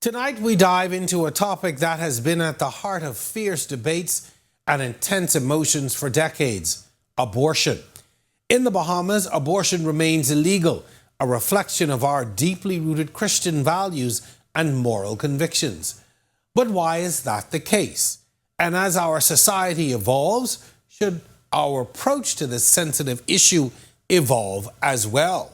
Tonight we dive into a topic that has been at the heart of fierce debates and intense emotions for decades: abortion. In the Bahamas, abortion remains illegal, a reflection of our deeply rooted Christian values and moral convictions. But why is that the case? And as our society evolves, should our approach to this sensitive issue evolve as well?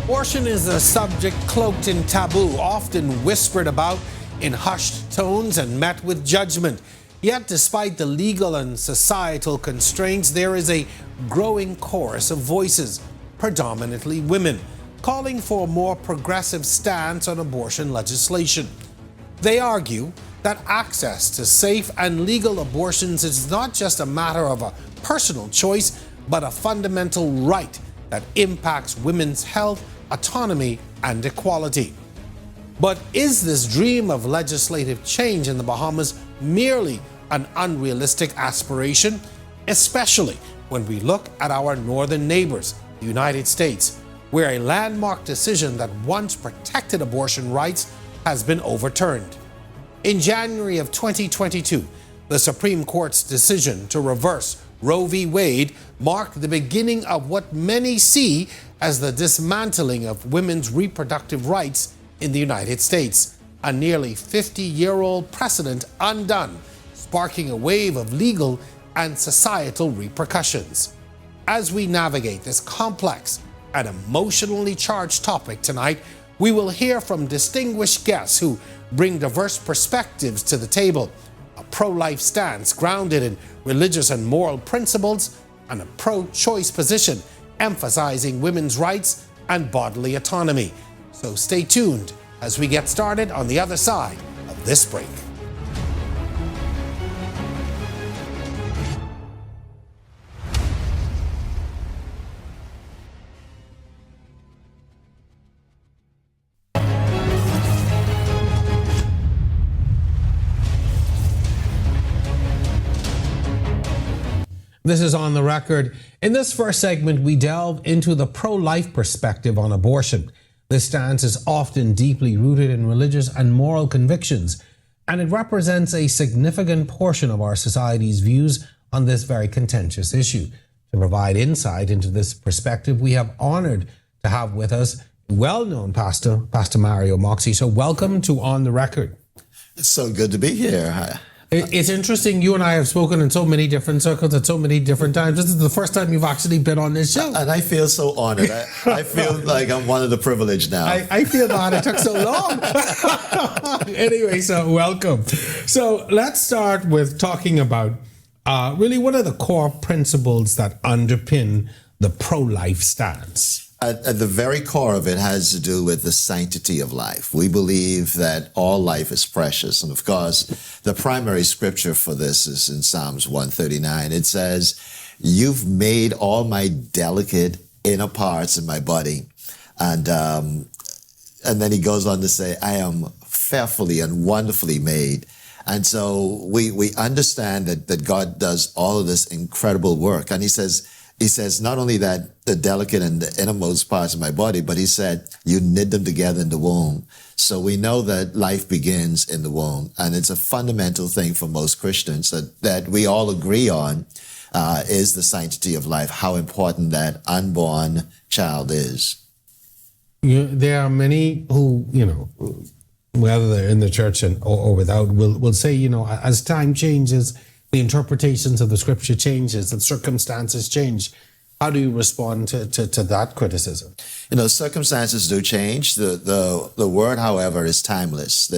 Abortion is a subject cloaked in taboo, often whispered about in hushed tones and met with judgment. Yet, despite the legal and societal constraints, there is a growing chorus of voices, predominantly women, calling for a more progressive stance on abortion legislation. They argue that access to safe and legal abortions is not just a matter of a personal choice, but a fundamental right that impacts women's health, autonomy, and equality. But is this dream of legislative change in the Bahamas merely an unrealistic aspiration, especially when we look at our northern neighbors, the United States, where a landmark decision that once protected abortion rights has been overturned? In January of 2022, the Supreme Court's decision to reverse Roe v. Wade marked the beginning of what many see as the dismantling of women's reproductive rights in the United States, a nearly 50-year-old precedent undone, sparking a wave of legal and societal repercussions. As we navigate this complex and emotionally charged topic tonight, we will hear from distinguished guests who bring diverse perspectives to the table: a pro-life stance grounded in religious and moral principles, and a pro-choice position emphasizing women's rights and bodily autonomy. So stay tuned as we get started on the other side of this break. This is On the Record. In this first segment, we delve into the pro-life perspective on abortion. This stance is often deeply rooted in religious and moral convictions, and it represents a significant portion of our society's views on this very contentious issue. To provide insight into this perspective, we have honored to have with us well-known pastor, Pastor Mario Moxey. So welcome to On the Record. It's so good to be here. It's interesting. You and I have spoken in so many different circles at so many different times. This is the first time you've actually been on this show. And I feel so honored. I feel like I'm one of the privileged now. I feel that it took so long. Anyway, so welcome. So let's start with talking about really what are the core principles that underpin the pro-life stance? At the very core of it has to do with the sanctity of life. We believe that all life is precious. And of course, the primary scripture for this is in Psalms 139. It says, "You've made all my delicate inner parts in my body." And then he goes on to say, "I am fearfully and wonderfully made." And so we understand that God does all of this incredible work. And he says not only that the delicate and the innermost parts of my body, but he said, you knit them together in the womb. So we know that life begins in the womb. And it's a fundamental thing for most Christians that we all agree on is the sanctity of life, how important that unborn child is. There are many who, whether they're in the church or without, will say, as time changes, the interpretations of the scripture changes and circumstances change. How do you respond to that criticism? Circumstances do change. The word, however, is timeless.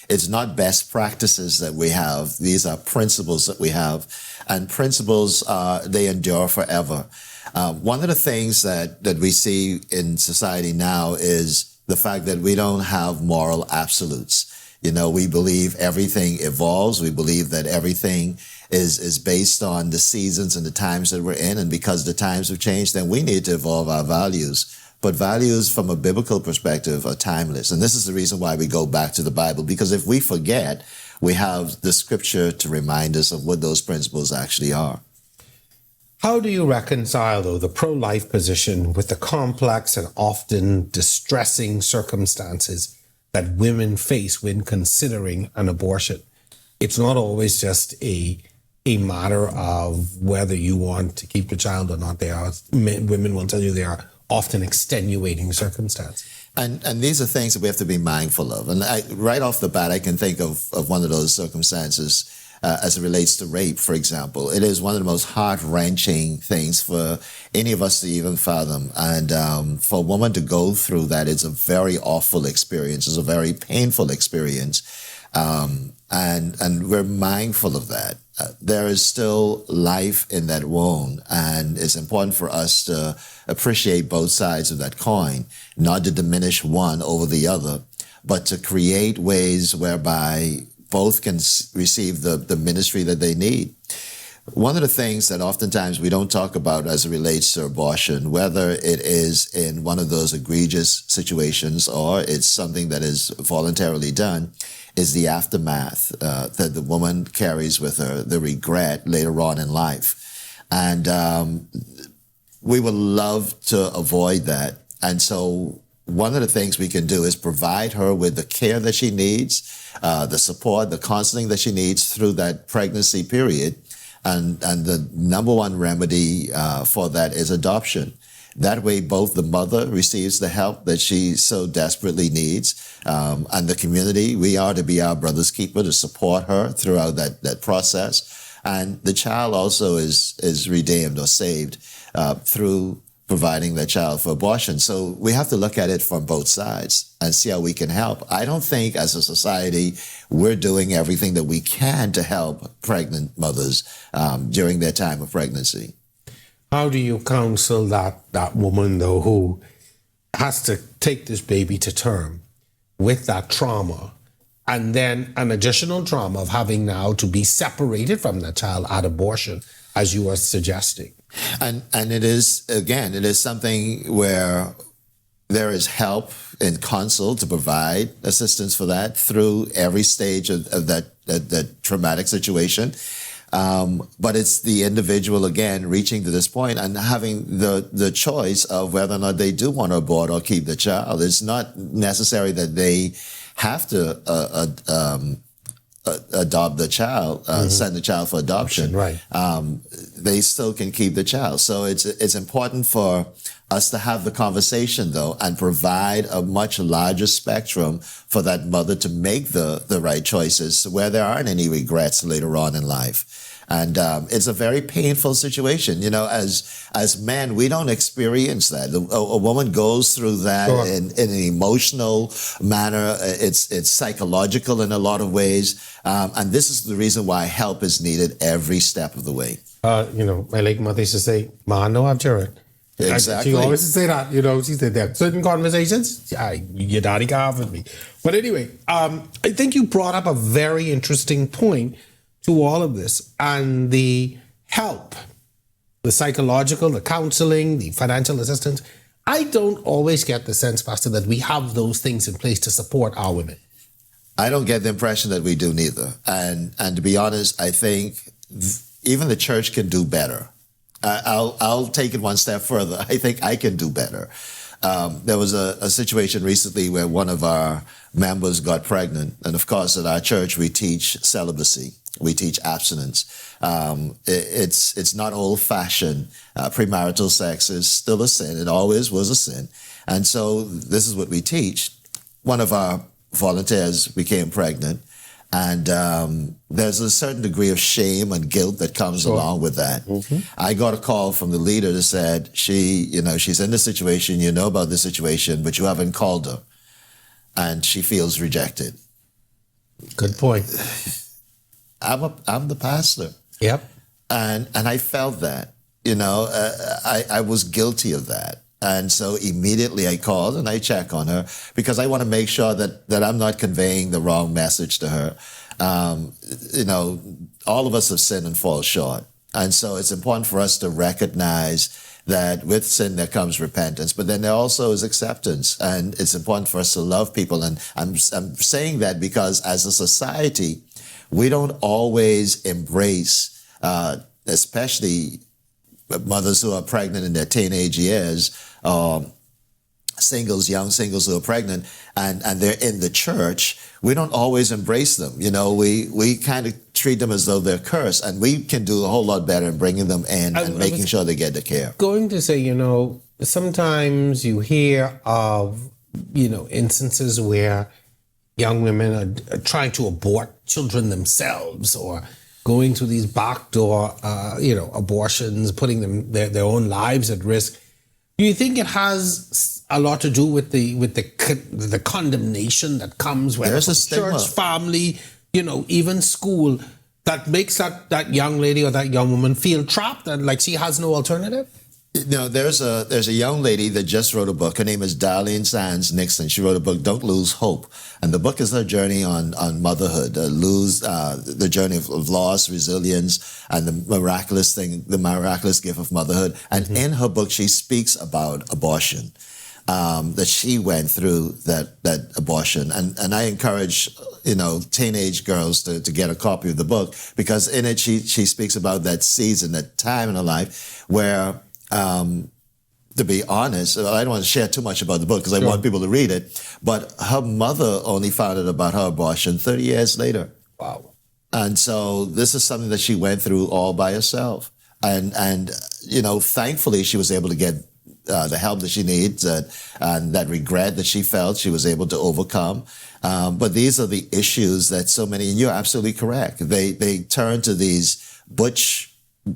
It's not best practices that we have. These are principles that we have. And principles, they endure forever. One of the things that we see in society now is the fact that we don't have moral absolutes. You know, we believe everything evolves. We believe that everything is based on the seasons and the times that we're in. And because the times have changed, then we need to evolve our values. But values from a biblical perspective are timeless. And this is the reason why we go back to the Bible, because if we forget, we have the scripture to remind us of what those principles actually are. How do you reconcile, though, the pro-life position with the complex and often distressing circumstances that women face when considering an abortion? It's not always just a matter of whether you want to keep the child or not. Women will tell you there are often extenuating circumstances. And these are things that we have to be mindful of. And right off the bat, I can think of one of those circumstances as it relates to rape, for example. It is one of the most heart-wrenching things for any of us to even fathom. And for a woman to go through that, it's a very awful experience. It's a very painful experience. And we're mindful of that. There is still life in that wound, and it's important for us to appreciate both sides of that coin, not to diminish one over the other, but to create ways whereby both can receive the ministry that they need. One of the things that oftentimes we don't talk about as it relates to abortion, whether it is in one of those egregious situations or it's something that is voluntarily done, is the aftermath that the woman carries with her, the regret later on in life. And we would love to avoid that. And so one of the things we can do is provide her with the care that she needs, the support, the counseling that she needs through that pregnancy period. And the number one remedy for that is adoption. That way, both the mother receives the help that she so desperately needs, and the community, we are to be our brother's keeper to support her throughout that process. And the child also is redeemed or saved through providing that child for abortion. So we have to look at it from both sides and see how we can help. I don't think as a society we're doing everything that we can to help pregnant mothers during their time of pregnancy. How do you counsel that woman, though, who has to take this baby to term with that trauma and then an additional trauma of having now to be separated from that child at abortion, as you are suggesting? And it is, again, it is something where there is help and counsel to provide assistance for that through every stage of that traumatic situation. But it's the individual, again, reaching to this point and having the choice of whether or not they do want to abort or keep the child. It's not necessary that they have to adopt the child, send the child for adoption. Right. They still can keep the child. So it's important for us to have the conversation, though, and provide a much larger spectrum for that mother to make the right choices where there aren't any regrets later on in life. And it's a very painful situation. You know, as men, we don't experience that. A woman goes through that Sure. in an emotional manner. It's psychological in a lot of ways. And this is the reason why help is needed every step of the way. My late mother used to say, "Man, no, I'm sure." Exactly. She always used to say that, she said there are certain conversations, your daddy can't have with me. But anyway, I think you brought up a very interesting point to all of this, and the help, the psychological, the counseling, the financial assistance. I don't always get the sense, Pastor, that we have those things in place to support our women. I don't get the impression that we do neither. And to be honest, I think even the church can do better. I'll take it one step further. I think I can do better. There was a situation recently where one of our members got pregnant. And of course, at our church, we teach celibacy. We teach abstinence. It's not old-fashioned. Premarital sex is still a sin. It always was a sin. And so this is what we teach. One of our volunteers became pregnant. And there's a certain degree of shame and guilt that comes along with that. Mm-hmm. I got a call from the leader that said, she's in this situation, you know about this situation, but you haven't called her. And she feels rejected. Good point. I'm the pastor. Yep. And I felt that, I was guilty of that. And so immediately I called and I check on her because I want to make sure that I'm not conveying the wrong message to her. All of us have sinned and fall short. And so it's important for us to recognize that with sin there comes repentance, but then there also is acceptance. And it's important for us to love people. And I'm saying that because as a society, we don't always embrace, especially mothers who are pregnant in their teenage years, young singles who are pregnant, and they're in the church. We don't always embrace them. We kind of treat them as though they're cursed, and we can do a whole lot better in bringing them in and making sure they get the care. Going to say, sometimes you hear of, instances where young women are trying to abort children themselves or going through these backdoor, abortions, putting their own lives at risk. Do you think it has a lot to do with the condemnation that comes with church, family, even school, that makes that young lady or that young woman feel trapped and like she has no alternative? There's a young lady that just wrote a book. Her name is Darlene Sands Nixon. She wrote a book, Don't Lose Hope. And the book is her journey on motherhood, the journey of loss, resilience, and the miraculous gift of motherhood. And in her book, she speaks about abortion, that she went through that abortion. And I encourage, teenage girls to get a copy of the book, because in it, she speaks about that season, that time in her life where, to be honest, I don't want to share too much about the book because I want people to read it, but her mother only found out about her abortion 30 years later. Wow. And so this is something that she went through all by herself. And thankfully she was able to get the help that she needs, and that regret that she felt, she was able to overcome. But these are the issues that so many, and you're absolutely correct, they turn to these butch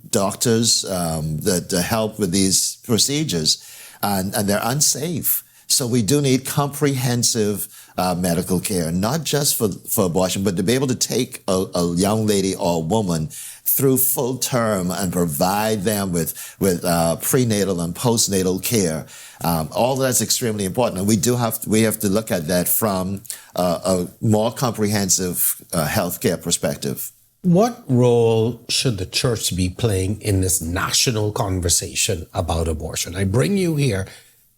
doctors that help with these procedures, and they're unsafe. So we do need comprehensive medical care, not just for abortion, but to be able to take a young lady or a woman through full term and provide them with prenatal and postnatal care. All that's extremely important, and we have to look at that from a more comprehensive healthcare perspective. What role should the church be playing in this national conversation about abortion? I bring you here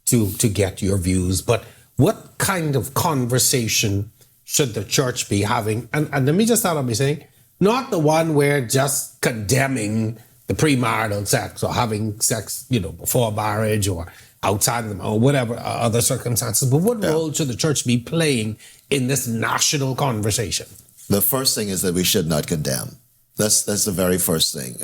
to get your views, but what kind of conversation should the church be having? And let me just start off by saying, not the one where just condemning the premarital sex or having sex, before marriage or outside of them or whatever other circumstances, but what role should the church be playing in this national conversation? The first thing is that we should not condemn. That's the very first thing.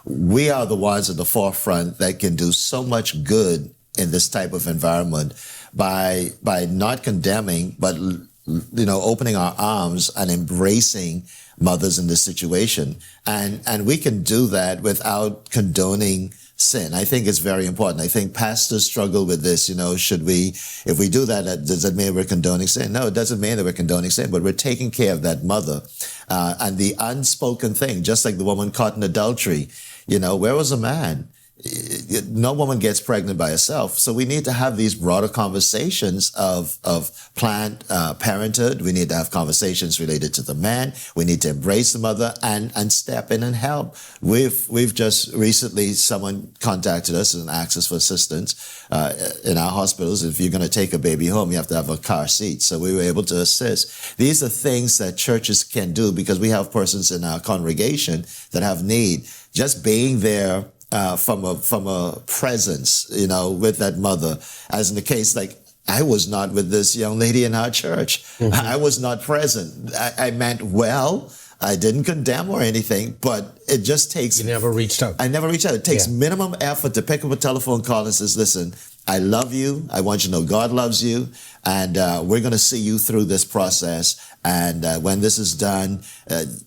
We are the ones at the forefront that can do so much good in this type of environment by not condemning, but opening our arms and embracing mothers in this situation. And we can do that without condoning sin. I think it's very important. I think pastors struggle with this. If we do that, does that mean we're condoning sin? No, it doesn't mean that we're condoning sin, but we're taking care of that mother. And the unspoken thing, just like the woman caught in adultery, where was the man? No woman gets pregnant by herself. So we need to have these broader conversations of planned parenthood. We need to have conversations related to the man. We need to embrace the mother and step in and help. We've just recently, someone contacted us and asked us for assistance in our hospitals. If you're going to take a baby home, you have to have a car seat. So we were able to assist. These are things that churches can do because we have persons in our congregation that have need. Just being there from a presence, with that mother, as in the case, like I was not with this young lady in our church. Mm-hmm. I was not present. I meant well. I didn't condemn or anything, but it just takes... You never reached out. I never reached out. It takes minimum effort to pick up a telephone call and says, listen, I love you. I want you to know God loves you. And we're going to see you through this process. And when this is done,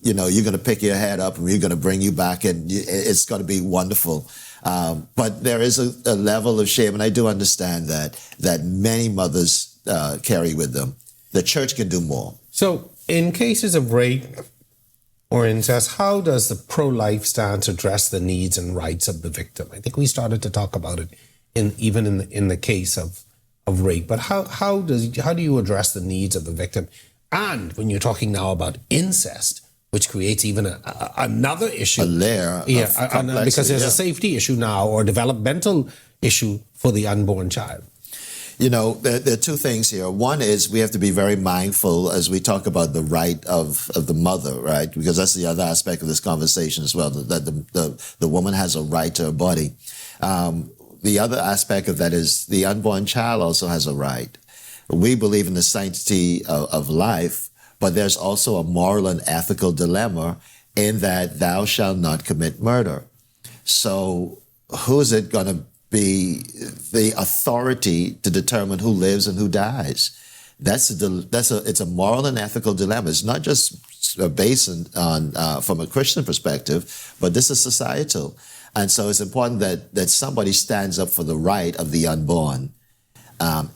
you're going to pick your head up and we're going to bring you back. And it's going to be wonderful. But there is a level of shame. And I do understand that many mothers carry with them. The church can do more. So In cases of rape or incest, how does the pro-life stance address the needs and rights of the victim? I think we started to talk about it in the case of rape, but how do you address the needs of the victim? And when you're talking now about incest, which creates even another issue, a layer, because there's a safety issue now or developmental issue for the unborn child. You know, there are two things here. One is we have to be very mindful as we talk about the right of the mother, right? Because that's the other aspect of this conversation as well, that the woman has a right to her body. The other aspect of that is the unborn child also has a right. We believe in the sanctity of life, but there's also a moral and ethical dilemma in that thou shalt not commit murder. So who's it going to be the authority to determine who lives and who dies? It's a moral and ethical dilemma. It's not just based on from a Christian perspective, but this is societal. And so it's important that somebody stands up for the right of the unborn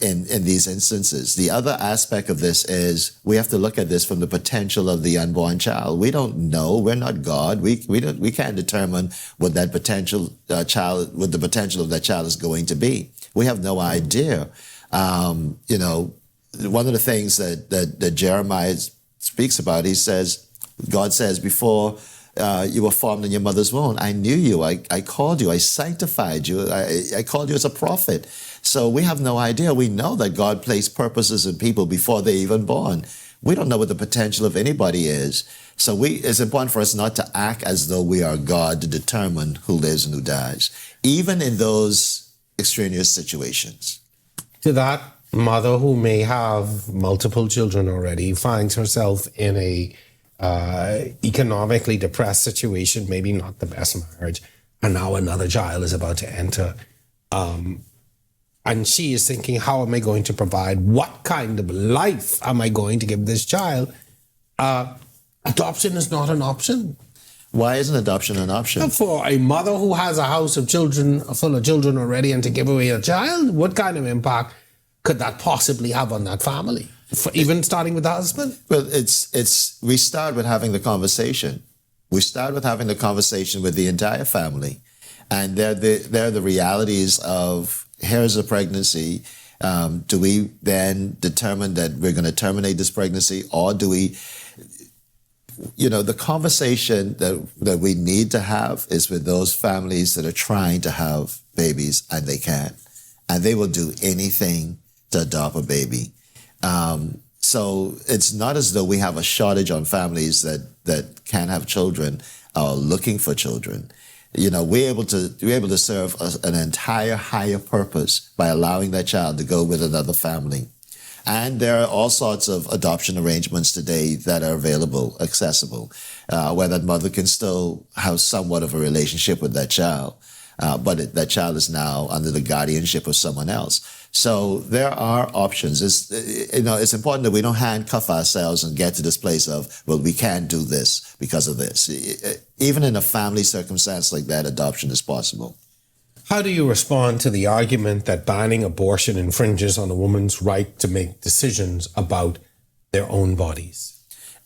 in these instances. The other aspect of this is we have to look at this from the potential of the unborn child. We don't know. We're not God. We can't determine what that potential what the potential of that child is going to be. We have no idea. You know, one of the things that Jeremiah speaks about, God says, before you were formed in your mother's womb, I knew you, I called you, I sanctified you, I called you as a prophet. So we have no idea. We know that God placed purposes in people before they're even born. We don't know what the potential of anybody is. So it's important for us not to act as though we are God to determine who lives and who dies, even in those extraneous situations. To that mother who may have multiple children already, finds herself in a economically depressed situation, maybe not the best marriage, and now another child is about to enter. And she is thinking, how am I going to provide? What kind of life am I going to give this child? Adoption is not an option. Why isn't adoption an option? For a mother who has a house of children, full of children already, and to give away a child, what kind of impact could that possibly have on that family? Even starting with the husband? Well, we start with having the conversation. We start with having the conversation with the entire family. And they're the realities of, here's a pregnancy. Do we then determine that we're going to terminate this pregnancy, or do we, the conversation that we need to have is with those families that are trying to have babies and they can't. And they will do anything to adopt a baby. So it's not as though we have a shortage on families that can't have children or looking for children. We're able to serve an entire higher purpose by allowing that child to go with another family. And there are all sorts of adoption arrangements today that are available, accessible, where that mother can still have somewhat of a relationship with that child. But that child is now under the guardianship of someone else. So there are options. It's important that we don't handcuff ourselves and get to this place of, well, we can't do this because of this. Even in a family circumstance like that, adoption is possible. How do you respond to the argument that banning abortion infringes on a woman's right to make decisions about their own bodies?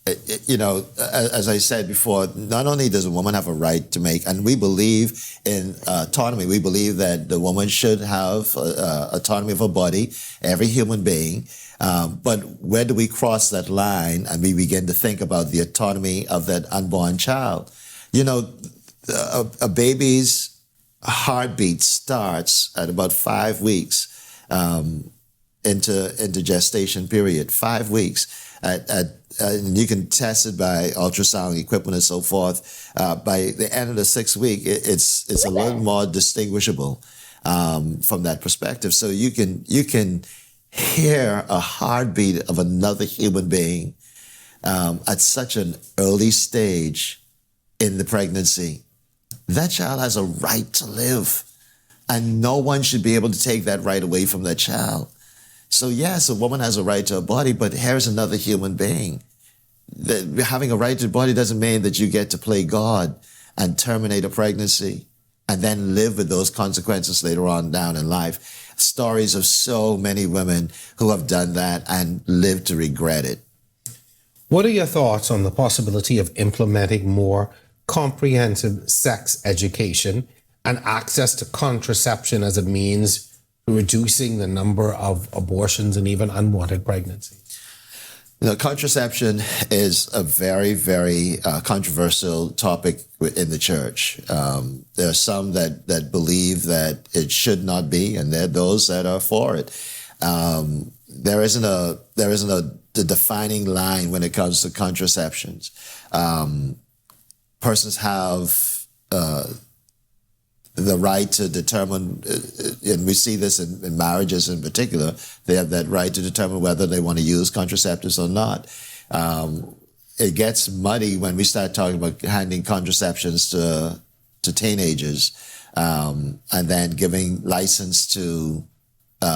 As I said before, not only does a woman have a right to make, and we believe in autonomy, we believe that the woman should have autonomy of her body, every human being, but where do we cross that line and we begin to think about the autonomy of that unborn child? A baby's heartbeat starts at about 5 weeks into gestation period, 5 weeks. And you can test it by ultrasound equipment and so forth. By the end of the 6th week, it's a little more distinguishable from that perspective. So you can hear a heartbeat of another human being at such an early stage in the pregnancy. That child has a right to live, and no one should be able to take that right away from that child. So yes, a woman has a right to her body, but here's another human being. Having a right to the body doesn't mean that you get to play God and terminate a pregnancy and then live with those consequences later on down in life. Stories of so many women who have done that and lived to regret it. What are your thoughts on the possibility of implementing more comprehensive sex education and access to contraception as a means to reducing the number of abortions and even unwanted pregnancy? Contraception is a very, very controversial topic in the church. There are some that believe that it should not be, and there are those that are for it. There isn't a defining line when it comes to contraceptions. Persons have the right to determine, and we see this in marriages in particular, they have that right to determine whether they want to use contraceptives or not. It gets muddy when we start talking about handing contraceptions to teenagers and then giving license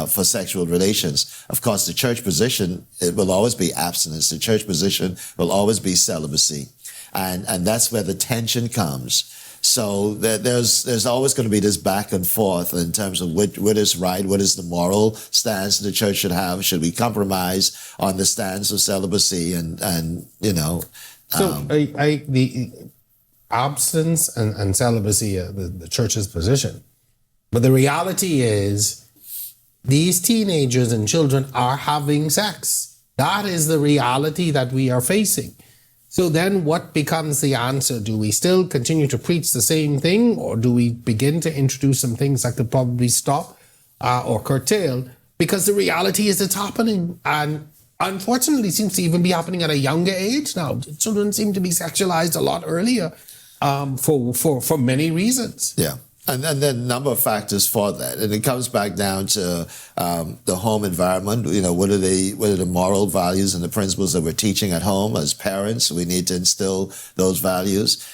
for sexual relations. Of course, the church position, it will always be abstinence. The church position will always be celibacy. And that's where the tension comes. So there's always going to be this back and forth in terms of what is right, what is the moral stance the church should have. Should we compromise on the stance of celibacy and you know? So the abstinence and celibacy, the church's position. But the reality is these teenagers and children are having sex. That is the reality that we are facing. So then what becomes the answer? Do we still continue to preach the same thing, or do we begin to introduce some things that could probably stop or curtail? Because the reality is it's happening. And unfortunately, it seems to even be happening at a younger age now. Children seem to be sexualized a lot earlier for many reasons. Yeah. And then there are a number of factors for that. And it comes back down to the home environment. You know, what are the moral values and the principles that we're teaching at home as parents? We need to instill those values.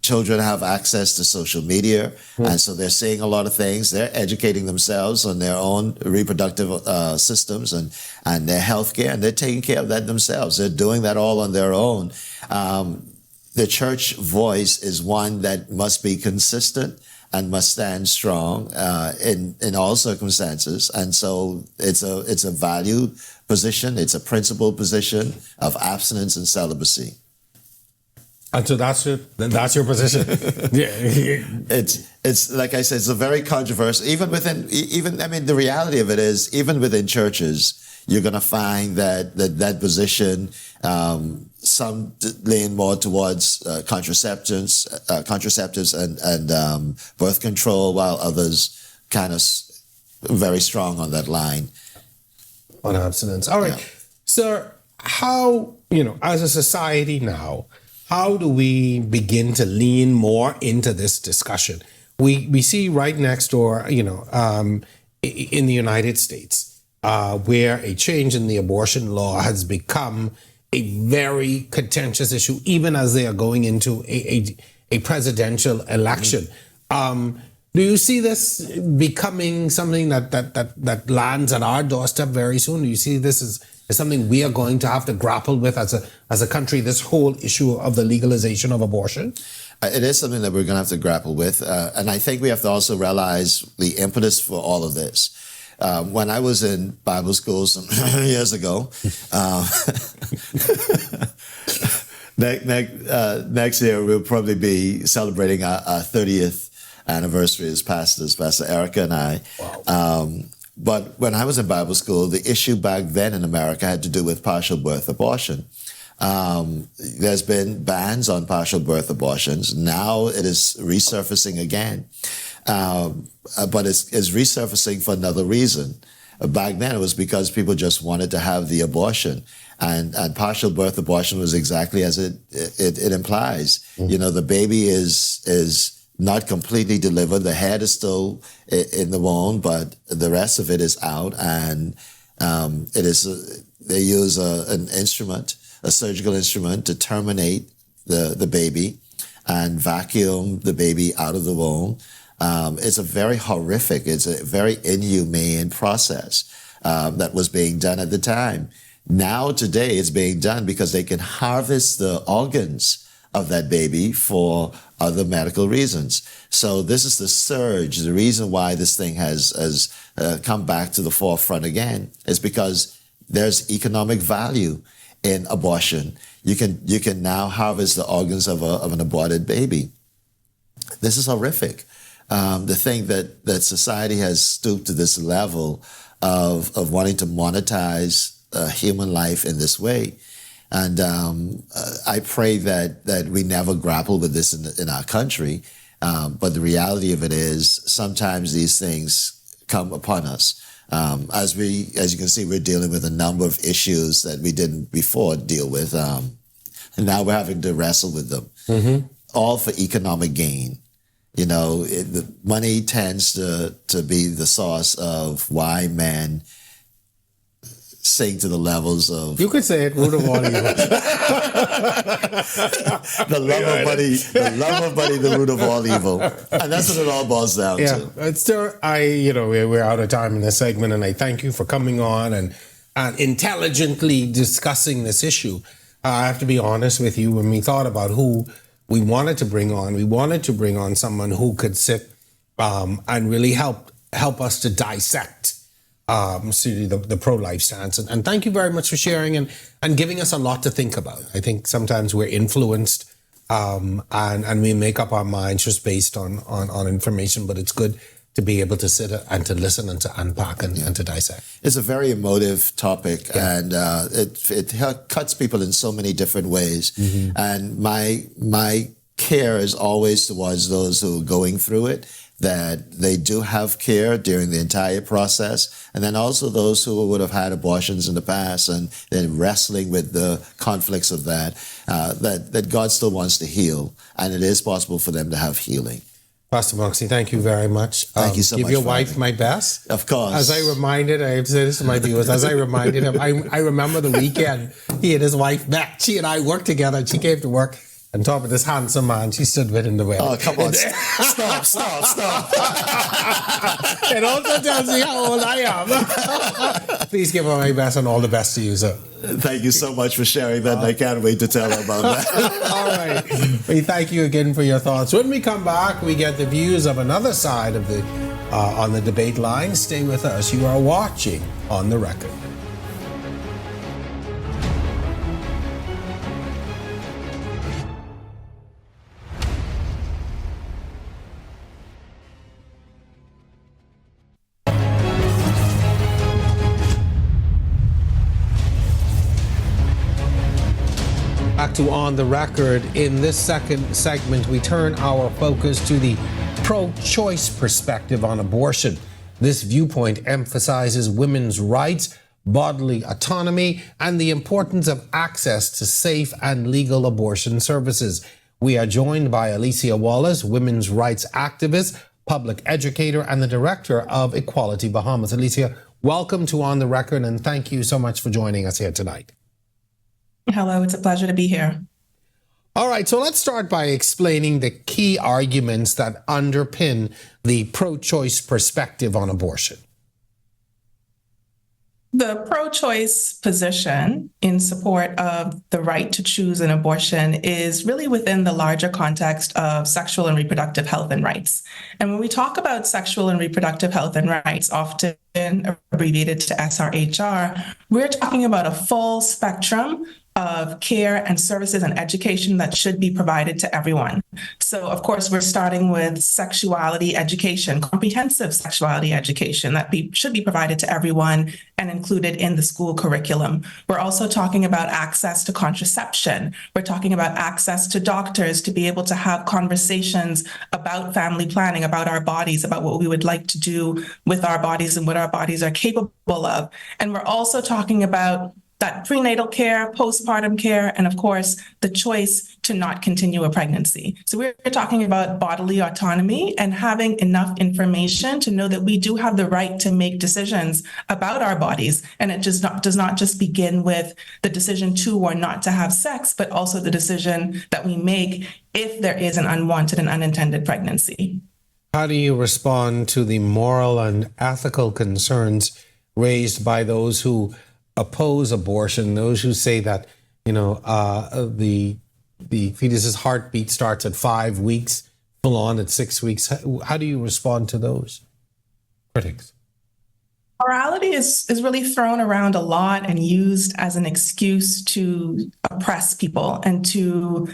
Children have access to social media, and so they're seeing a lot of things. They're educating themselves on their own reproductive systems and their health care, and they're taking care of that themselves. They're doing that all on their own. The church voice is one that must be consistent and must stand strong in all circumstances. And so it's a value position, it's a principle position of abstinence and celibacy. And so that's your position. Yeah. It's like I said, it's a very controversial. The reality of it is, even within churches, you're going to find that position. Some lean more towards contraceptives and birth control, while others kind of very strong on that line. On abstinence. All right. Yeah. Sir, how, as a society now, how do we begin to lean more into this discussion? We see right next door, in the United States, where a change in the abortion law has become a very contentious issue, even as they are going into a presidential election. Do you see this becoming something that lands at our doorstep very soon? Do you see this as something we are going to have to grapple with as a country, this whole issue of the legalization of abortion? It is something that we're going to have to grapple with. And I think we have to also realize the impetus for all of this. When I was in Bible school some years ago, next year we'll probably be celebrating our 30th anniversary as pastors, Pastor Erica and I. Wow. But when I was in Bible school, the issue back then in America had to do with partial birth abortion. There's been bans on partial birth abortions. Now it is resurfacing again. But it's resurfacing for another reason. Back then it was because people just wanted to have the abortion. And partial birth abortion was exactly as it implies. Mm-hmm. The baby is not completely delivered. The head is still in the womb, but the rest of it is out. And they use an instrument, a surgical instrument, to terminate the baby and vacuum the baby out of the womb. It's a very inhumane process that was being done at the time. Now, today, it's being done because they can harvest the organs of that baby for other medical reasons. So this is the surge. The reason why this thing has come back to the forefront again is because there's economic value in abortion. You can now harvest the organs of an aborted baby. This is horrific. The thing that society has stooped to this level of wanting to monetize human life in this way. And I pray that we never grapple with this in our country. But the reality of it is sometimes these things come upon us. As you can see, we're dealing with a number of issues that we didn't before deal with. And now we're having to wrestle with them, all for economic gain. The money tends to be the source of why men sink to the levels of... You could say it, root of all evil. The love of money, the root of all evil. And that's what it all boils down to. It's still, we're out of time in this segment, and I thank you for coming on and intelligently discussing this issue. I have to be honest with you, when we thought about who we wanted to bring on someone who could sit and really help us to dissect the pro-life stance. And thank you very much for sharing and giving us a lot to think about. I think sometimes we're influenced and we make up our minds just based on information, but it's good to be able to sit and to listen and to unpack and to dissect. It's a very emotive topic, and it cuts people in so many different ways. And my care is always towards those who are going through it, that they do have care during the entire process, and then also those who would have had abortions in the past and then wrestling with the conflicts of that God still wants to heal, and it is possible for them to have healing. Pastor Moxey, thank you very much. Thank you so much. Give your wife my best. Of course. As I reminded, I have to say this to my viewers, as I reminded him, I remember the weekend he and his wife met. She and I worked together, and she came to work and talked with this handsome man she stood with in the way. Oh, come on. Stop. It also tells me how old I am. Please give her my best and all the best to you, sir. Thank you so much for sharing that. I can't wait to tell her about that. All right. We thank you again for your thoughts. When we come back, we get the views of another side of the on the debate line. Stay with us. You are watching On the Record. Back to On the Record. In this second segment, we turn our focus to the pro-choice perspective on abortion. This viewpoint emphasizes women's rights, bodily autonomy, and the importance of access to safe and legal abortion services. We are joined by Alicia Wallace, women's rights activist, public educator, and the director of Equality Bahamas. Alicia, welcome to On the Record, and thank you so much for joining us here tonight. Hello, it's a pleasure to be here. All right, so let's start by explaining the key arguments that underpin the pro-choice perspective on abortion. The pro-choice position in support of the right to choose an abortion is really within the larger context of sexual and reproductive health and rights. And when we talk about sexual and reproductive health and rights, often abbreviated to SRHR, we're talking about a full spectrum of care and services and education that should be provided to everyone. So, of course, we're starting with sexuality education, comprehensive sexuality education that should be provided to everyone and included in the school curriculum. We're also talking about access to contraception. We're talking about access to doctors to be able to have conversations about family planning, about our bodies, about what we would like to do with our bodies and what our bodies are capable of. And we're also talking about that prenatal care, postpartum care, and of course, the choice to not continue a pregnancy. So we're talking about bodily autonomy and having enough information to know that we do have the right to make decisions about our bodies. And it just does not just begin with the decision to or not to have sex, but also the decision that we make if there is an unwanted and unintended pregnancy. How do you respond to the moral and ethical concerns raised by those who oppose abortion, those who say that, the fetus's heartbeat starts at 5 weeks, full on at 6 weeks? How do you respond to those critics? Morality is really thrown around a lot and used as an excuse to oppress people and to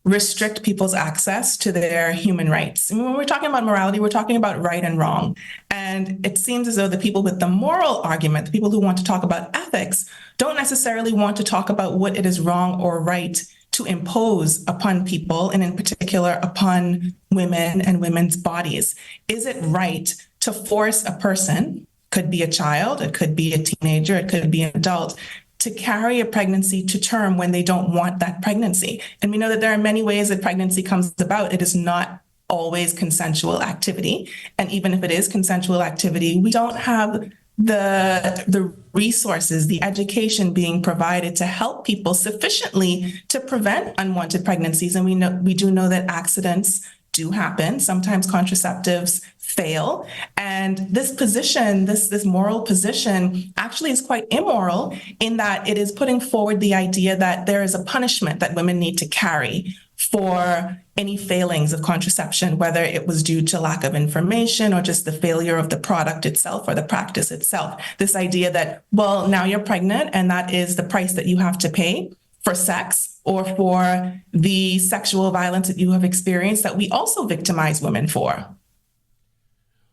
restrict people's access to their human rights. And when we're talking about morality, we're talking about right and wrong. And it seems as though the people with the moral argument, the people who want to talk about ethics, don't necessarily want to talk about what it is wrong or right to impose upon people, and in particular upon women and women's bodies. Is it right to force a person, could be a child, it could be a teenager, it could be an adult, to carry a pregnancy to term when they don't want that pregnancy? And we know that there are many ways that pregnancy comes about. It is not always consensual activity. And even if it is consensual activity, we don't have the resources, the education being provided to help people sufficiently to prevent unwanted pregnancies. And we do know that accidents do happen. Sometimes contraceptives fail. And this position, this moral position actually is quite immoral in that it is putting forward the idea that there is a punishment that women need to carry for any failings of contraception, whether it was due to lack of information or just the failure of the product itself or the practice itself. This idea that, well, now you're pregnant and that is the price that you have to pay for sex or for the sexual violence that you have experienced that we also victimize women for.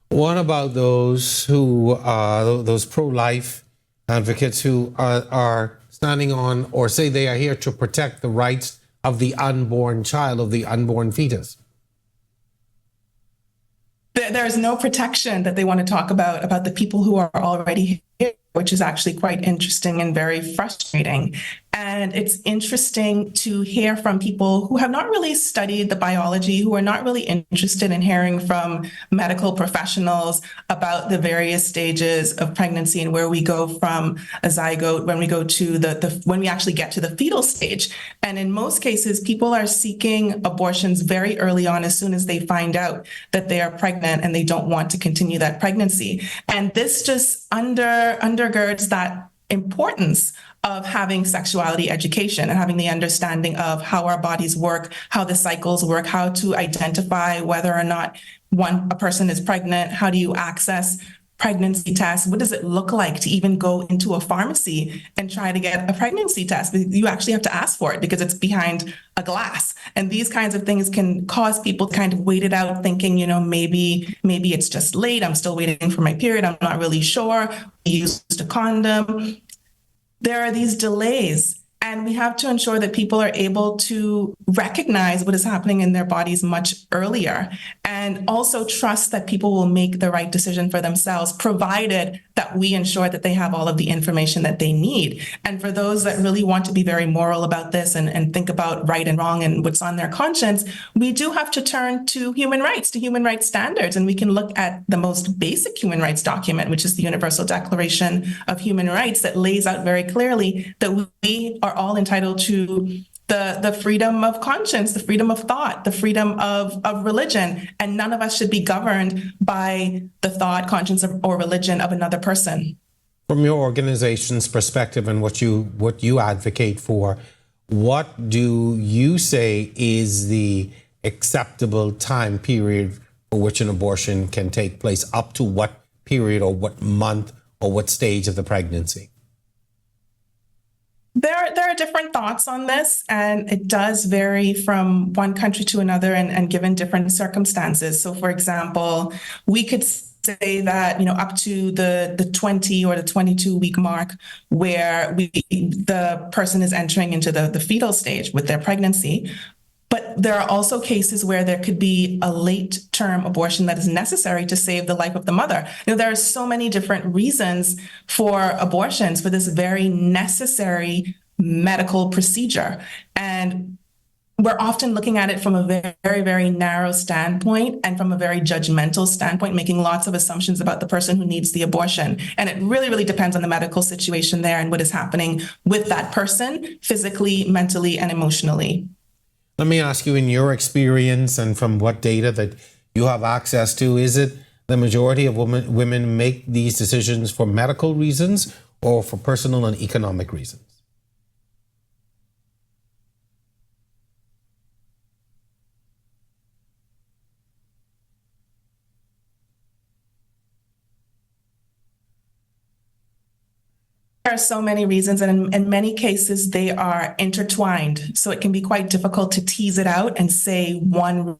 What about those who those pro-life advocates who are standing on or say they are here to protect the rights of the unborn child, of the unborn fetus? There is no protection that they want to talk about the people who are already here, which is actually quite interesting and very frustrating. And it's interesting to hear from people who have not really studied the biology, who are not really interested in hearing from medical professionals about the various stages of pregnancy and where we go from a zygote when we go to when we actually get to the fetal stage. And in most cases, people are seeking abortions very early on as soon as they find out that they are pregnant and they don't want to continue that pregnancy. And this just undergirds that importance of having sexuality education and having the understanding of how our bodies work, how the cycles work, how to identify whether or not a person is pregnant, how do you access pregnancy tests, what does it look like to even go into a pharmacy and try to get a pregnancy test? You actually have to ask for it because it's behind a glass. And these kinds of things can cause people to kind of wait it out thinking, maybe it's just late, I'm still waiting for my period, I'm not really sure, we used a condom. There are these delays, and we have to ensure that people are able to recognize what is happening in their bodies much earlier, and also trust that people will make the right decision for themselves, provided that we ensure that they have all of the information that they need. And for those that really want to be very moral about this and think about right and wrong and what's on their conscience, we do have to turn to human rights standards. And we can look at the most basic human rights document, which is the Universal Declaration of Human Rights, that lays out very clearly that we are all entitled to the freedom of conscience, the freedom of thought, the freedom of religion, and none of us should be governed by the thought, conscience, or religion of another person. From your organization's perspective and what you advocate for, what do you say is the acceptable time period for which an abortion can take place? Up to what period or what month or what stage of the pregnancy? There are different thoughts on this, and it does vary from one country to another and given different circumstances. So, for example, we could say that, up to the 20 or the 22-week mark where the person is entering into the fetal stage with their pregnancy. But there are also cases where there could be a late-term abortion that is necessary to save the life of the mother. There are so many different reasons for abortions, for this very necessary medical procedure. And we're often looking at it from a very, very narrow standpoint and from a very judgmental standpoint, making lots of assumptions about the person who needs the abortion. And it really, really depends on the medical situation there and what is happening with that person physically, mentally, and emotionally. Let me ask you, in your experience and from what data that you have access to, is it the majority of women make these decisions for medical reasons or for personal and economic reasons? are so many reasons, and in many cases, they are intertwined. So it can be quite difficult to tease it out and say one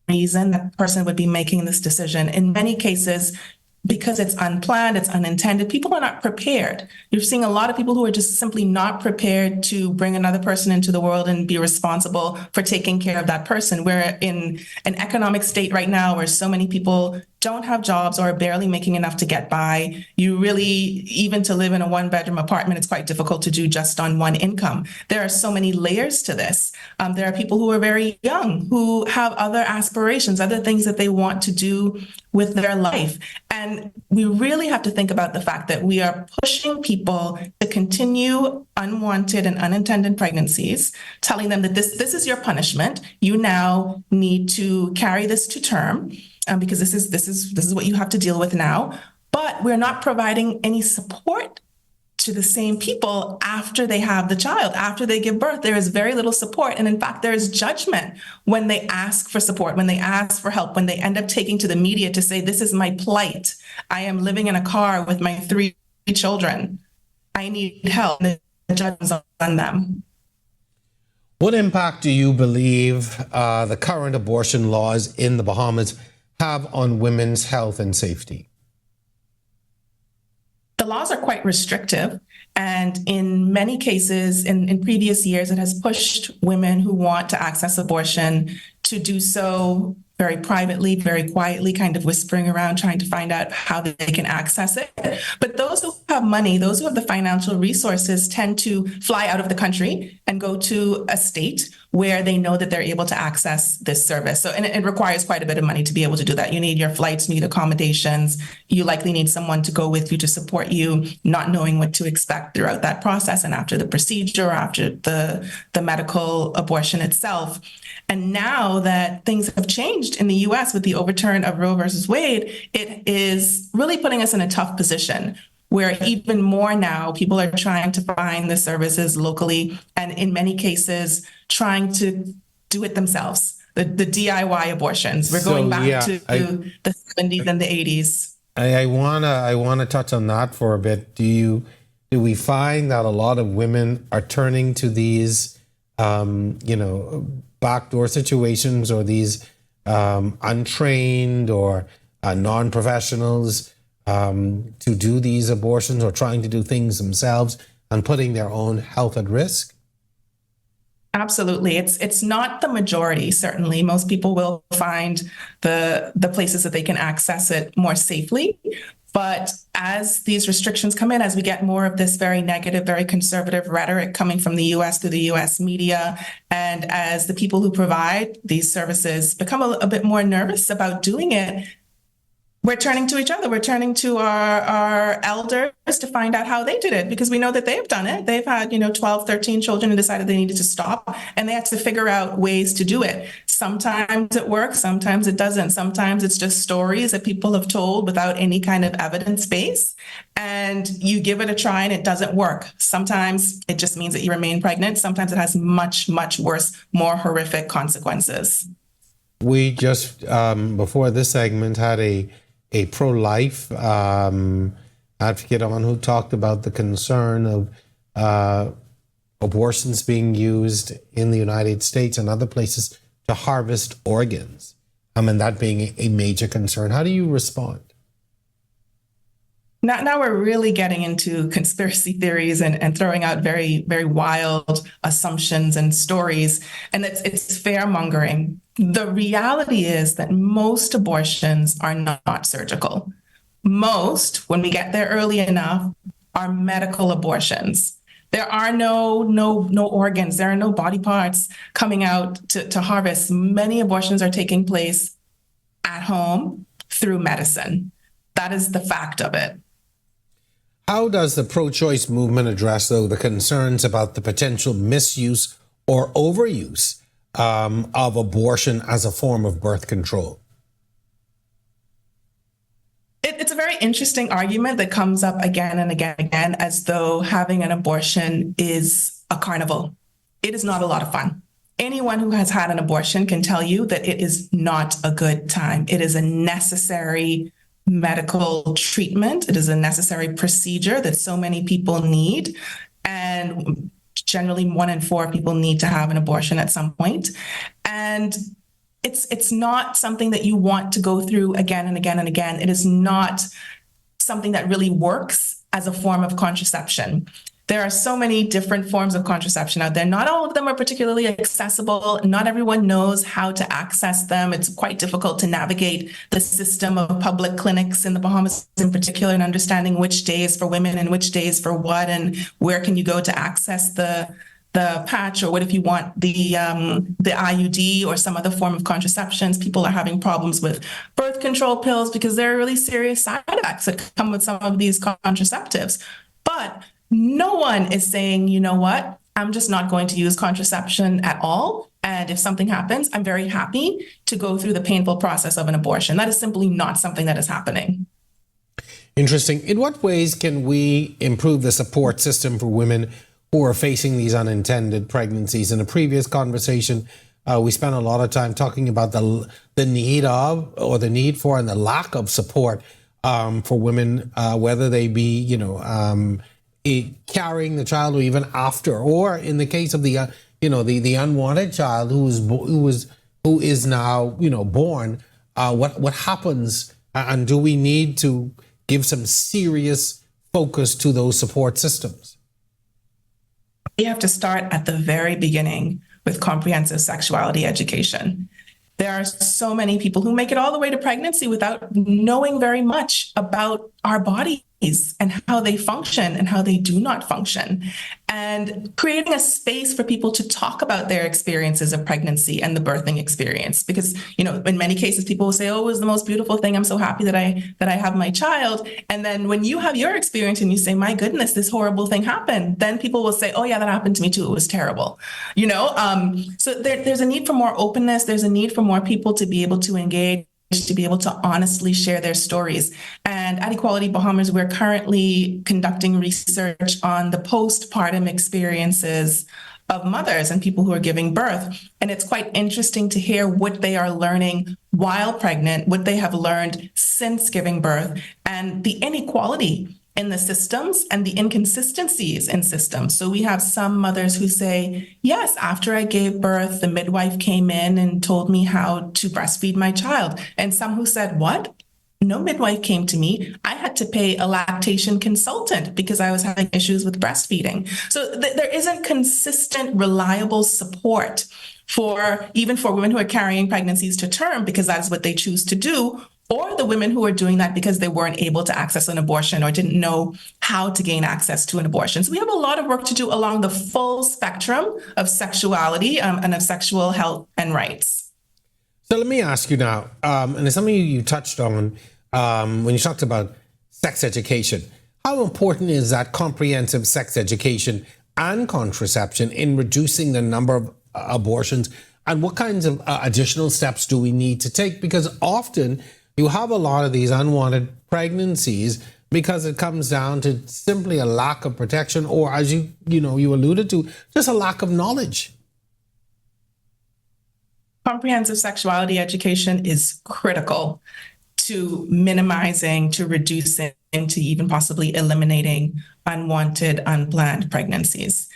reason that person would be making this decision. In many cases, because it's unplanned, it's unintended, people are not prepared. You're seeing a lot of people who are just simply not prepared to bring another person into the world and be responsible for taking care of that person. We're in an economic state right now where so many people don't have jobs or are barely making enough to get by. You really, even to live in a one-bedroom apartment, it's quite difficult to do just on one income. There are so many layers to this. There are people who are very young, who have other aspirations, other things that they want to do with their life. And we really have to think about the fact that we are pushing people to continue unwanted and unintended pregnancies, telling them that this is your punishment. You now need to carry this to term. Because this is what you have to deal with now, but we're not providing any support to the same people after they have the child, after they give birth. There is very little support, and in fact, there is judgment when they ask for support, when they ask for help, when they end up taking to the media to say, "This is my plight. I am living in a car with my 3 children. I need help." The judgment's on them. What impact do you believe the current abortion laws in the Bahamas have on women's health and safety? The laws are quite restrictive, and in many cases, in previous years, it has pushed women who want to access abortion to do so very privately, very quietly, kind of whispering around, trying to find out how they can access it. But those who have money, those who have the financial resources, tend to fly out of the country and go to a state where they know that they're able to access this service. So, and it requires quite a bit of money to be able to do that. You need your flights, you need accommodations. You likely need someone to go with you to support you, not knowing what to expect throughout that process and after the procedure, after the medical abortion itself. And now that things have changed in the US with the overturn of Roe versus Wade, it is really putting us in a tough position where even more now people are trying to find the services locally and in many cases trying to do it themselves. The DIY abortions. We're going back to the 70s and the 80s. I wanna touch on that for a bit. Do we find that a lot of women are turning to these backdoor situations or these untrained or non-professionals to do these abortions or trying to do things themselves and putting their own health at risk? Absolutely. It's not the majority, certainly. Most people will find the places that they can access it more safely. But as these restrictions come in, as we get more of this very negative, very conservative rhetoric coming from the US through the US media, and as the people who provide these services become a bit more nervous about doing it, we're turning to each other. We're turning to our elders to find out how they did it, because we know that they've done it. They've had, 12, 13 children and decided they needed to stop, and they had to figure out ways to do it. Sometimes it works, sometimes it doesn't. Sometimes it's just stories that people have told without any kind of evidence base, and you give it a try and it doesn't work. Sometimes it just means that you remain pregnant. Sometimes it has much, much worse, more horrific consequences. We just, before this segment, had a pro-life advocate on who talked about the concern of abortions being used in the United States and other places to harvest organs. That being a major concern. How do you respond? Now we're really getting into conspiracy theories and throwing out very, very wild assumptions and stories, and it's fear-mongering. The reality is that most abortions are not surgical. Most, when we get there early enough, are medical abortions. There are no organs, there are no body parts coming out to harvest. Many abortions are taking place at home through medicine. That is the fact of it. How does the pro-choice movement address, though, the concerns about the potential misuse or overuse of abortion as a form of birth control? It's a very interesting argument that comes up again and again, as though having an abortion is a carnival. It is not a lot of fun. Anyone who has had an abortion can tell you that it is not a good time. It is a necessary medical treatment. It is a necessary procedure that so many people need. And generally 1 in 4 people need to have an abortion at some point. And it's not something that you want to go through again and again and again. It is not something that really works as a form of contraception. There are so many different forms of contraception out there. Not all of them are particularly accessible. Not everyone knows how to access them. It's quite difficult to navigate the system of public clinics in the Bahamas in particular, and understanding which day is for women and which day is for what, and where can you go to access the patch, or what if you want the IUD or some other form of contraceptions. People are having problems with birth control pills because there are really serious side effects that come with some of these contraceptives. But no one is saying, you know what, I'm just not going to use contraception at all. And if something happens, I'm very happy to go through the painful process of an abortion. That is simply not something that is happening. Interesting. In what ways can we improve the support system for women who are facing these unintended pregnancies? In a previous conversation, we spent a lot of time talking about the need of, or the need for, and the lack of support for women, whether they be, carrying the child, or even after, or in the case of the unwanted child who is now born. What happens, and do we need to give some serious focus to those support systems? We have to start at the very beginning with comprehensive sexuality education. There are so many people who make it all the way to pregnancy without knowing very much about our bodies and how they function and how they do not function. And creating a space for people to talk about their experiences of pregnancy and the birthing experience. Because, in many cases, people will say, oh, it was the most beautiful thing. I'm so happy that I have my child. And then when you have your experience and you say, my goodness, this horrible thing happened, then people will say, oh yeah, that happened to me too. It was terrible. So there's a need for more openness. There's a need for more people to be able to engage, to be able to honestly share their stories. And at Equality Bahamas, we're currently conducting research on the postpartum experiences of mothers and people who are giving birth. And it's quite interesting to hear what they are learning while pregnant, what they have learned since giving birth, and the inequality in the systems and the inconsistencies in systems. So we have some mothers who say, yes, after I gave birth, the midwife came in and told me how to breastfeed my child. And some who said, what? No midwife came to me. I had to pay a lactation consultant because I was having issues with breastfeeding. So there isn't consistent, reliable support even for women who are carrying pregnancies to term because that's what they choose to do, or the women who are doing that because they weren't able to access an abortion or didn't know how to gain access to an abortion. So we have a lot of work to do along the full spectrum of sexuality and of sexual health and rights. So let me ask you now, and it's something you touched on when you talked about sex education. How important is that comprehensive sex education and contraception in reducing the number of abortions? And what kinds of additional steps do we need to take? Because often you have a lot of these unwanted pregnancies because it comes down to simply a lack of protection, or as you alluded to, just a lack of knowledge. Comprehensive sexuality education is critical to minimizing, to reducing, to even possibly eliminating unwanted, unplanned pregnancies.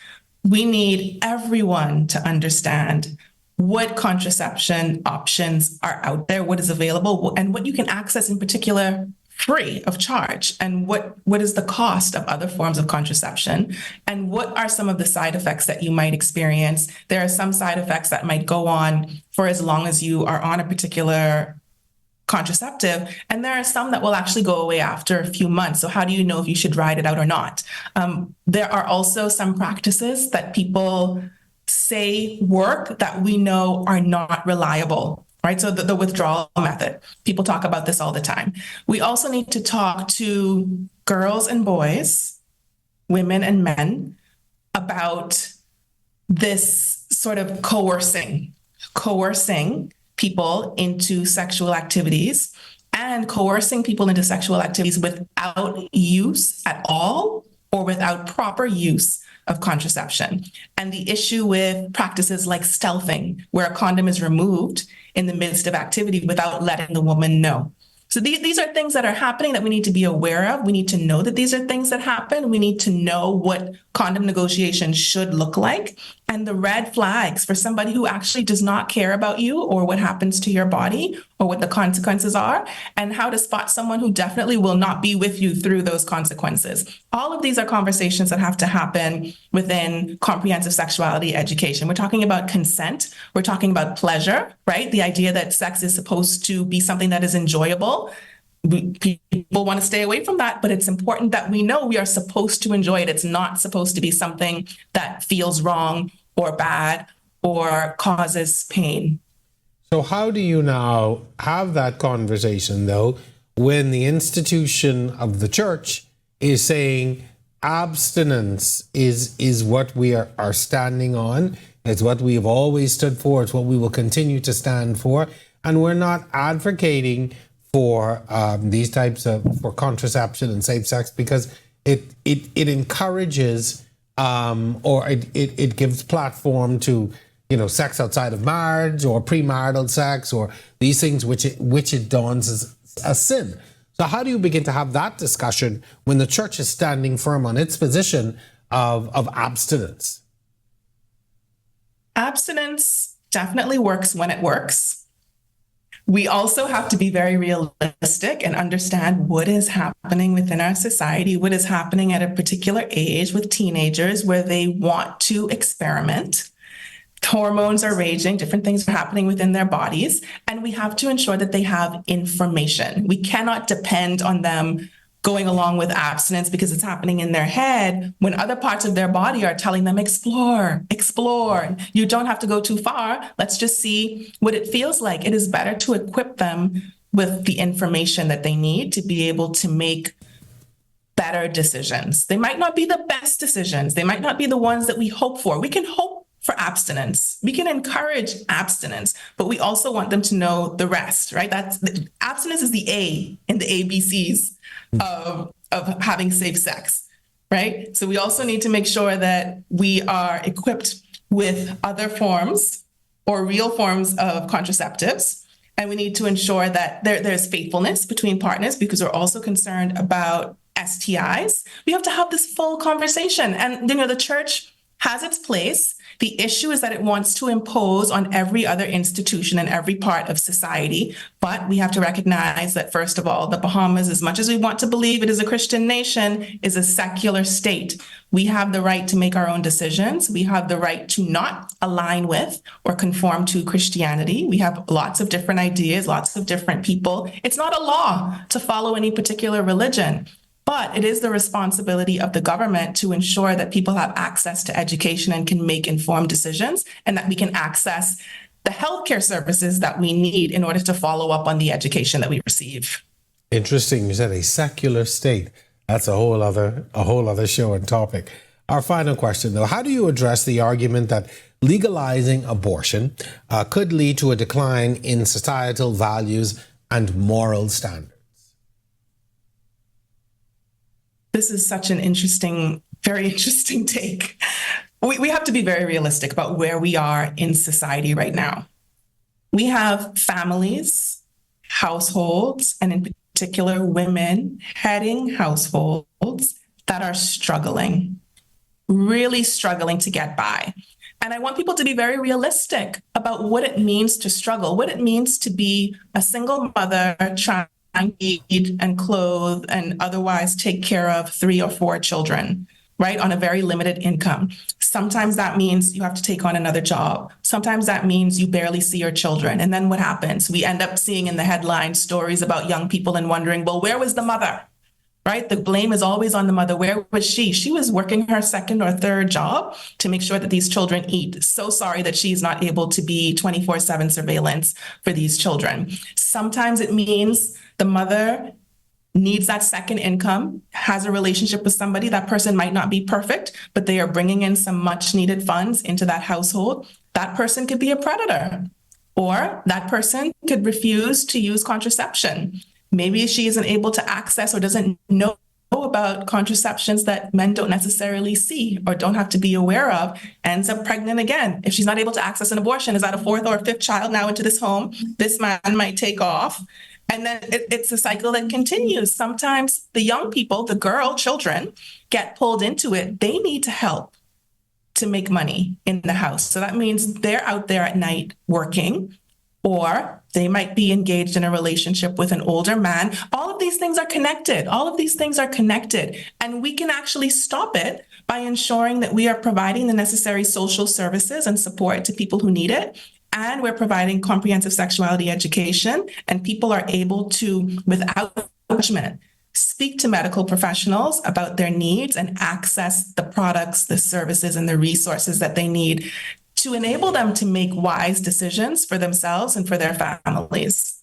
We need everyone to understand what contraception options are out there, what is available, and what you can access in particular free of charge, and what is the cost of other forms of contraception, and what are some of the side effects that you might experience. There are some side effects that might go on for as long as you are on a particular contraceptive, and there are some that will actually go away after a few months. So how do you know if you should ride it out or not? There are also some practices that people say work that we know are not reliable, right? So the withdrawal method, people talk about this all the time. We also need to talk to girls and boys, women and men, about this sort of coercing people into sexual activities, and coercing people into sexual activities without use at all or without proper use of contraception. And the issue with practices like stealthing, where a condom is removed in the midst of activity without letting the woman know. So these are things that are happening that we need to be aware of. We need to know that these are things that happen. We need to know what condom negotiation should look like and the red flags for somebody who actually does not care about you or what happens to your body or what the consequences are, and how to spot someone who definitely will not be with you through those consequences. All of these are conversations that have to happen within comprehensive sexuality education. We're talking about consent. We're talking about pleasure, right? The idea that sex is supposed to be something that is enjoyable. People want to stay away from that, but it's important that we know we are supposed to enjoy it. It's not supposed to be something that feels wrong or bad or causes pain. So how do you now have that conversation, though, when the institution of the church is saying abstinence is what we are standing on, it's what we have always stood for, it's what we will continue to stand for, and we're not advocating for these types of for contraception and safe sex because it encourages or it gives platform to sex outside of marriage or premarital sex or these things which it dawns as a sin. So how do you begin to have that discussion when the church is standing firm on its position of abstinence? Abstinence definitely works when it works. We also have to be very realistic and understand what is happening within our society, what is happening at a particular age with teenagers where they want to experiment. Hormones are raging, different things are happening within their bodies, and we have to ensure that they have information. We cannot depend on them going along with abstinence because it's happening in their head when other parts of their body are telling them, explore. You don't have to go too far. Let's just see what it feels like. It is better to equip them with the information that they need to be able to make better decisions. They might not be the best decisions. They might not be the ones that we hope for. We can hope for abstinence. We can encourage abstinence, but we also want them to know the rest, right? Abstinence is the A in the ABCs of having safe sex, right? So we also need to make sure that we are equipped with other forms or real forms of contraceptives. And we need to ensure that there's faithfulness between partners because we're also concerned about STIs. We have to have this full conversation. And, the church has its place. The issue is that it wants to impose on every other institution and every part of society. But we have to recognize that, first of all, the Bahamas, as much as we want to believe it is a Christian nation, is a secular state. We have the right to make our own decisions. We have the right to not align with or conform to Christianity. We have lots of different ideas, lots of different people. It's not a law to follow any particular religion. But it is the responsibility of the government to ensure that people have access to education and can make informed decisions, and that we can access the healthcare services that we need in order to follow up on the education that we receive. Interesting. You said a secular state. That's a whole other show and topic. Our final question, though, how do you address the argument that legalizing abortion could lead to a decline in societal values and moral standards? This is such an very interesting take. We have to be very realistic about where we are in society right now. We have families, households, and in particular women heading households that are struggling, really struggling to get by. And I want people to be very realistic about what it means to struggle, what it means to be a single mother trying to feed and clothe and otherwise take care of 3 or 4 children, right, on a very limited income. Sometimes that means you have to take on another job. Sometimes that means you barely see your children. And then what happens? We end up seeing in the headlines stories about young people and wondering, well, where was the mother? Right? The blame is always on the mother. Where was she? She was working her 2nd or 3rd job to make sure that these children eat. So sorry that she's not able to be 24/7 surveillance for these children. Sometimes it means the mother needs that second income, has a relationship with somebody. That person might not be perfect, but they are bringing in some much needed funds into that household. That person could be a predator, or that person could refuse to use contraception. Maybe she isn't able to access or doesn't know about contraceptions that men don't necessarily see or don't have to be aware of, ends up pregnant again. If she's not able to access an abortion, is that a 4th or 5th child now into this home? This man might take off And then it's a cycle that continues. Sometimes the young people, children, get pulled into it. They need to help to make money in the house. So that means they're out there at night working, or they might be engaged in a relationship with an older man. All of these things are connected. And we can actually stop it by ensuring that we are providing the necessary social services and support to people who need it. And we're providing comprehensive sexuality education, and people are able to, without judgment, speak to medical professionals about their needs and access the products, the services, and the resources that they need to enable them to make wise decisions for themselves and for their families.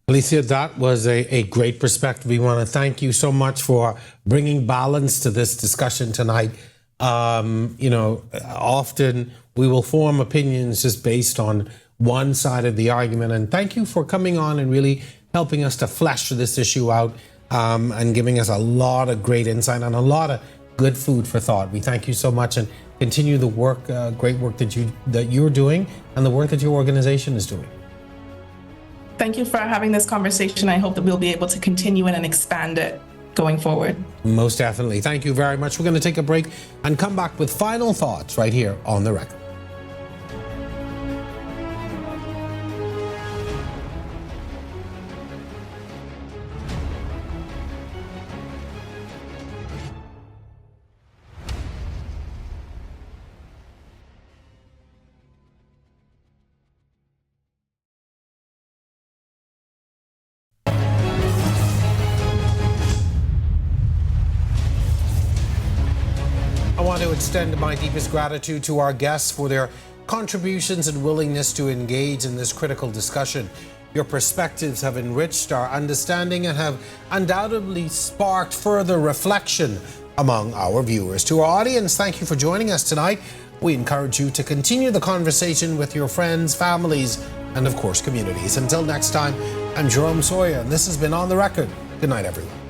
Alicia, that was a great perspective. We want to thank you so much for bringing balance to this discussion tonight. Often we will form opinions just based on one side of the argument. And thank you for coming on and really helping us to flesh this issue out and giving us a lot of great insight and a lot of good food for thought. We thank you so much, and continue the work, great work that you're doing and the work that your organization is doing. Thank you for having this conversation. I hope that we'll be able to continue it and expand it going forward. Most definitely. Thank you very much. We're going to take a break and come back with final thoughts right here on The Record. I want to extend my deepest gratitude to our guests for their contributions and willingness to engage in this critical discussion. Your perspectives have enriched our understanding and have undoubtedly sparked further reflection among our viewers. To our audience, thank you for joining us tonight. We encourage you to continue the conversation with your friends, families, and of course, communities. Until next time, I'm Jerome Sawyer, and this has been On the Record. Good night, everyone.